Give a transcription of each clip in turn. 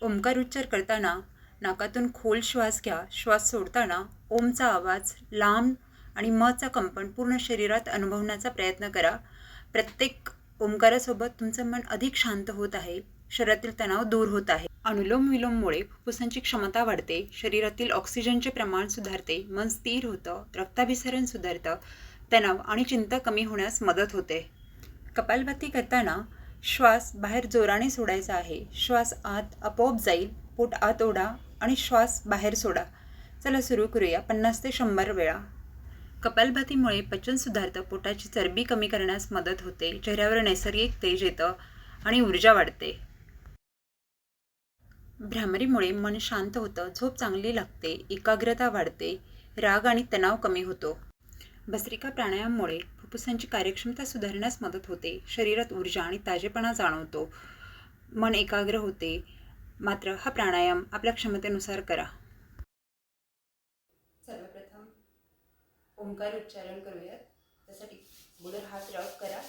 ओंकार उच्चार करताना नाकातून खोल श्वास घ्या. श्वास सोडताना ओमचा आवाज लांब आणि मचा कंपन पूर्ण शरीरात अनुभवण्याचा प्रयत्न करा. प्रत्येक ओंकारासोबत तुमचं मन अधिक शांत होत आहे. शरीरातील तणाव दूर होत आहे. अनुलोम विलोममुळे फुफ्फुसांची क्षमता वाढते. शरीरातील ऑक्सिजनचे प्रमाण सुधारते. मन स्थिर होतं. रक्ताभिसरण सुधारतं. तणाव आणि चिंता कमी होण्यास मदत होते. कपालभाती करताना श्वास बाहेर जोराने सोडायचा आहे. श्वास आत आपोआप जाईल. पोट आत ओढा आणि श्वास बाहेर सोडा. चला सुरू करूया 50 ते 100 वेळा. कपालभातीमुळे पचन सुधारतं. पोटाची चरबी कमी करण्यास मदत होते. चेहऱ्यावर नैसर्गिक तेज येतं आणि ऊर्जा वाढते. भ्रामरीमुळे मन शांत होतं. झोप चांगली लागते. एकाग्रता वाढते. राग आणि तणाव कमी होतो. भस्त्रिका प्राणायाममुळे फुफ्फुसांची कार्यक्षमता सुधारण्यास मदत होते. शरीरात ऊर्जा आणि ताजेपणा जाणवतो. मन एकाग्र होते. मात्र हा प्राणायाम आपल्या क्षमतेनुसार करा. सर्वप्रथम ओंकार उच्चारण करूयात. त्यासाठी अगोदर हात रब करा.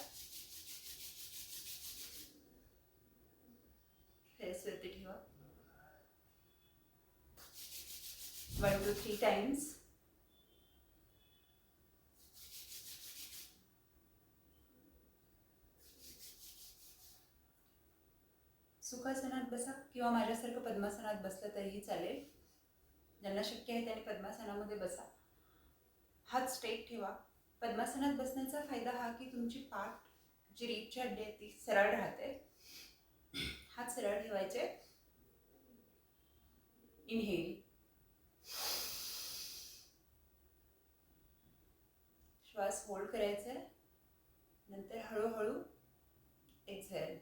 फेसवरती ठेवा. 1 to 3 times. सुखासनात बसा किंवा माझ्यासारखं पद्मासनात बसलं तरीही चालेल. ज्यांना शक्य आहे त्याने पद्मासनामध्ये बसा. हात स्ट्रेट ठेवा. पद्मासनात बसण्याचा फायदा हा की तुमची पाठ जी रीढची हड्डी आहे ती सरळ राहते. हात सरळ ठेवायचे. इनहेल. श्वास होल्ड करायचा आहे. नंतर हळूहळू एक्झेल.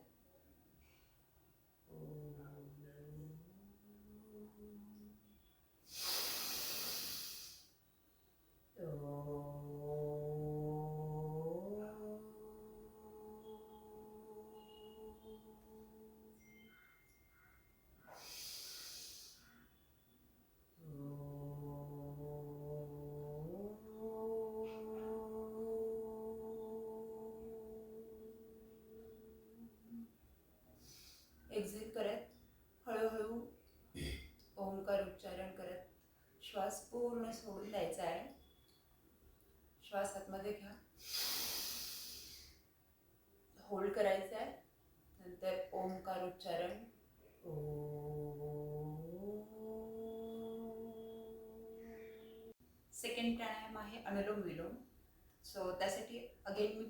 एक्झेल करत हळूहळू ओंकार उच्चारण करत श्वास पूर्ण सोडून द्यायचा आहे. श्वास आतमध्ये घ्या. होल्ड करायचा आहे. नंतर ओंकार उच्चारण. सेकंड प्राणायाम आहे अनुलोम विलोम. सो त्यासाठी अगेन मी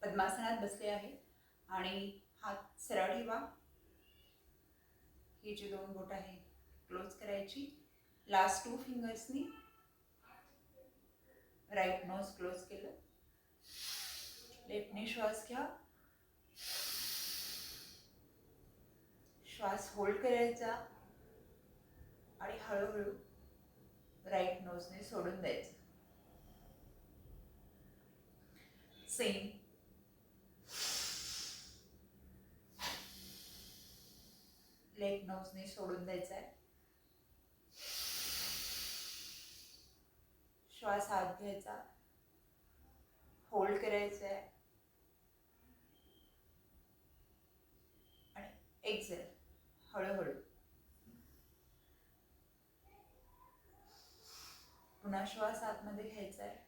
पद्मासनात बसले आहे आणि हात सरळ ठेवा. ही जी 2 बोट आहे क्लोज करायची. लास्ट 2 फिंगर्सनी राईट नोज क्लोज केलं. लेफ्टने श्वास घ्या. श्वास होल्ड करायचा आणि हळूहळू राईट नोजने सोडून द्यायचं. सेम. लेफ्ट नोजने सोडून द्यायचा आहे. श्वास आत घ्यायचा. होल्ड करायचा आहे आणि एक्झेल. हळूहळू. पुन्हा श्वास आतमध्ये घ्यायचा आहे.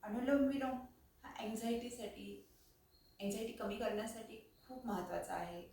अनुलोम विलोम हा एन्झायटी कमी करण्यासाठी खूप महत्त्वाचा आहे.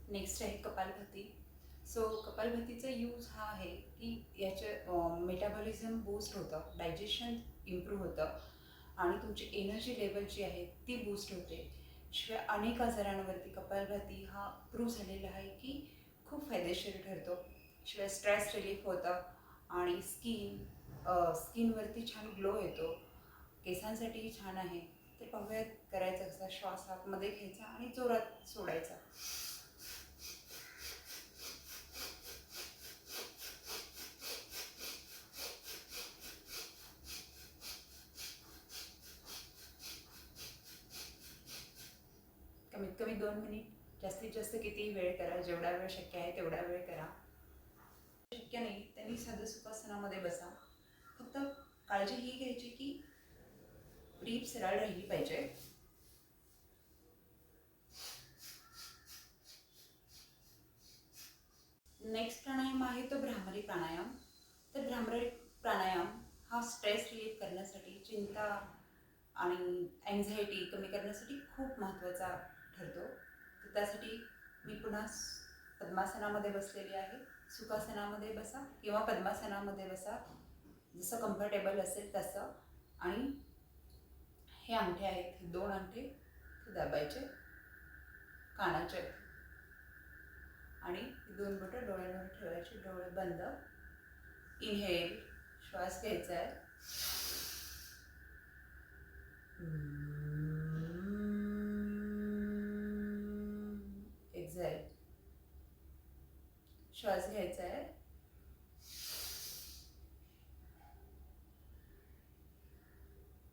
नेक्स्ट आहे कपालभाती. सो कपालभातीचा यूज हा आहे की याचं मेटाबॉलिझम बूस्ट होतं, डायजेशन इम्प्रूव्ह होतं आणि तुमची एनर्जी लेवल जी आहे ती बूस्ट होते. शिवाय अनेक आजारांवरती कपालभाती हा प्रूव्ह झालेला आहे की खूप फायदेशीर ठरतो. शिवाय स्ट्रेस रिलीफ होतं आणि स्किनवरती छान ग्लो येतो. केसांसाठीही छान आहे. तर पाहूयात करायचं कसं. श्वास आतमध्ये घ्यायचा आणि जोरात सोडायचा. कमीत कमी 2 मिनिट, जास्तीत जास्त कितीही वेळ करा, जेवढा वेळ शक्य आहे तेवढा वेळ करा. शक्य नाही त्यांनी साधं सुखासनामध्ये बसा. फक्त काळजी ही घ्यायची की रीप सरळ राहिली पाहिजे. नेक्स्ट प्राणायाम आहे तो भ्रामरी प्राणायाम. तर भ्रामरी प्राणायाम हा स्ट्रेस रिलीफ करण्यासाठी, चिंता आणि अँझायटी कमी करण्यासाठी खूप महत्त्वाचा ठरतो. तर त्यासाठी मी पुन्हा पद्मासनामध्ये बसलेली आहे. सुखासनामध्ये बसा किंवा पद्मासनामध्ये बसा, जसं कम्फर्टेबल असेल तसं. आणि हे अंगठे आहेत, हे 2 अंगठे दाबायचे कानाचे आणि 2 बोटं डोळ्यांवर ठेवायचे, डोळे बंद. इनहेल, श्वास घ्यायचा आहे. एक्झेल, श्वास घ्यायचा आहे.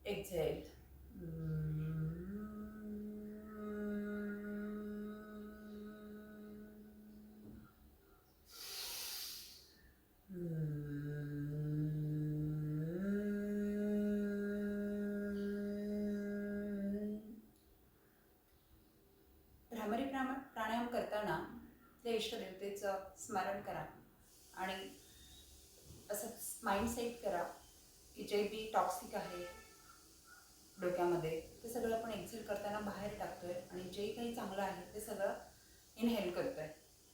एक्झेल. भ्रामरी प्राणायाम करताना त्या इष्टदेवतेचं स्मरण करा आणि असं माइंड सेट करा की जे बी टॉक्सिक आहे डोक्यामध्ये ते सगळं आपण एक्झेल करताना बाहेर टाकतोय आणि जे काही चांगलं आहे ते सगळं इनहेल करतोय.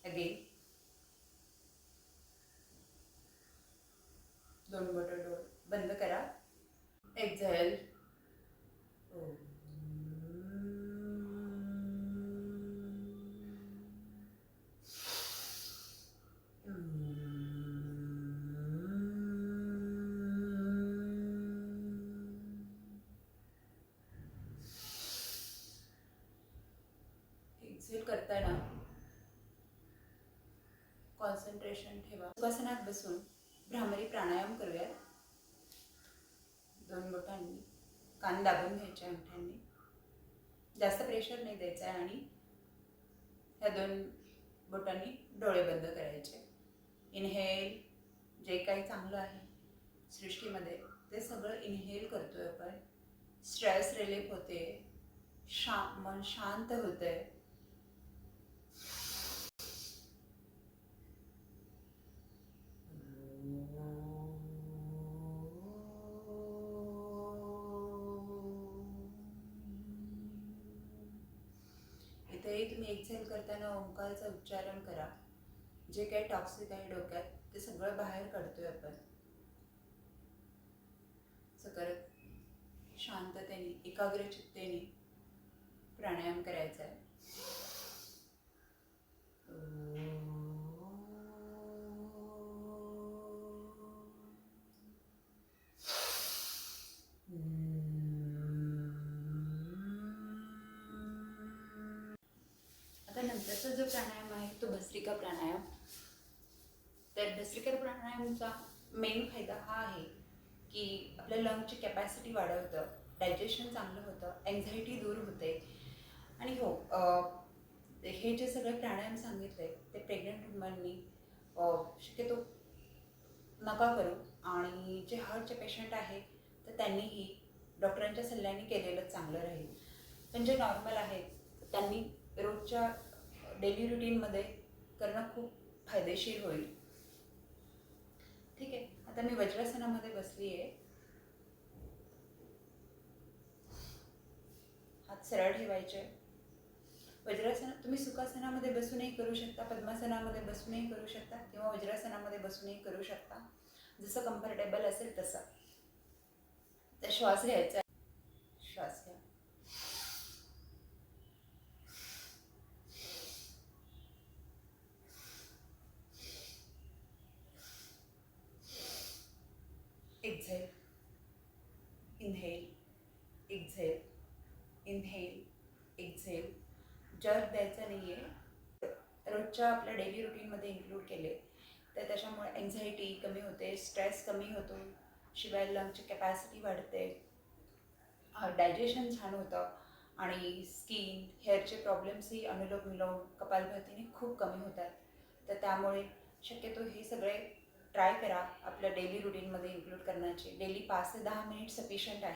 अगेन 2 बोटं डोळे बंद करा. एक्झेल. एक्झेल करताना कॉन्सन्ट्रेशन ठेवा. सुखासनात बसून भ्रामरी प्राणायाम करूयात. 2 बोटांनी कान दाबून घ्यायचे अंगठ्यांनी. जास्त प्रेशर नाही द्यायचं आहे आणि ह्या 2 बोटांनी डोळे बंद करायचे. इनहेल, जे काही चांगलं आहे सृष्टीमध्ये ते सगळं इनहेल करतोय आपण. स्ट्रेस रिलीफ होते, मन शांत होतंय. इथेही तुम्ही एक्झेल करताना ओंकारचं उच्चारण करा. जे काही टॉक्सिक आहे डोक्यात ते सगळं बाहेर काढतोय आपण. असं करत शांततेने, एकाग्र चित्तेने प्राणायाम करायचा आहे. आता नंतरचा जो प्राणायाम आहे तो भस्त्रिका प्राणायाम. तर भस्त्रिका प्राणायामचा मेन फायदा हा आहे की आपल्या लंगची कॅपॅसिटी वाढवतं, डायजेशन चांगलं होतं, अँझायटी दूर होते. आणि हो, हे जे सगळे प्राणायाम सांगितले ते प्रेग्नंट वुमननी शक्यतो नका करू. आणि जे हार्टचे पेशंट आहेत तर त्यांनीही डॉक्टरांच्या सल्ल्याने केलेलं चांगलं राहील. पण जे नॉर्मल आहेत त्यांनी रोजच्या डेली रुटीनमध्ये करणं खूप फायदेशीर होईल. ठीक आहे. आता मी वज्रासनामध्ये बसली आहे. हात सरळ ठेवायचे. वज्रासन तुम्ही सुखासनामध्ये बसूनही करू शकता, पद्मासनामध्ये बसूनही करू शकता किंवा वज्रासनामध्ये बसूनही करू शकता, जसं कम्फर्टेबल असेल तसं. तर श्वास घ्यायचा, श्वास घ्या. Exhale, inhale, exhale, inhale, exhale. Jerk द्यायचा नाही आहे. रोजच्या आपल्या डेली रुटीनमध्ये इन्क्लूड केले तर त्याच्यामुळे एन्झायटी कमी होते, स्ट्रेस कमी होतो, शिवाय लंगची कॅपॅसिटी वाढते, डायजेशन छान होतं आणि स्किन हेअरचे प्रॉब्लेम्सही अनुलोम विलोम कपालभातीने खूप कमी होतात. तर त्यामुळे शक्यतो हे सगळे ट्राय करा आपल्या डेली रुटीनमध्ये इन्क्लूड करण्याचे. डेली 5 ते 10 मिनिट सफिशियंट आहे.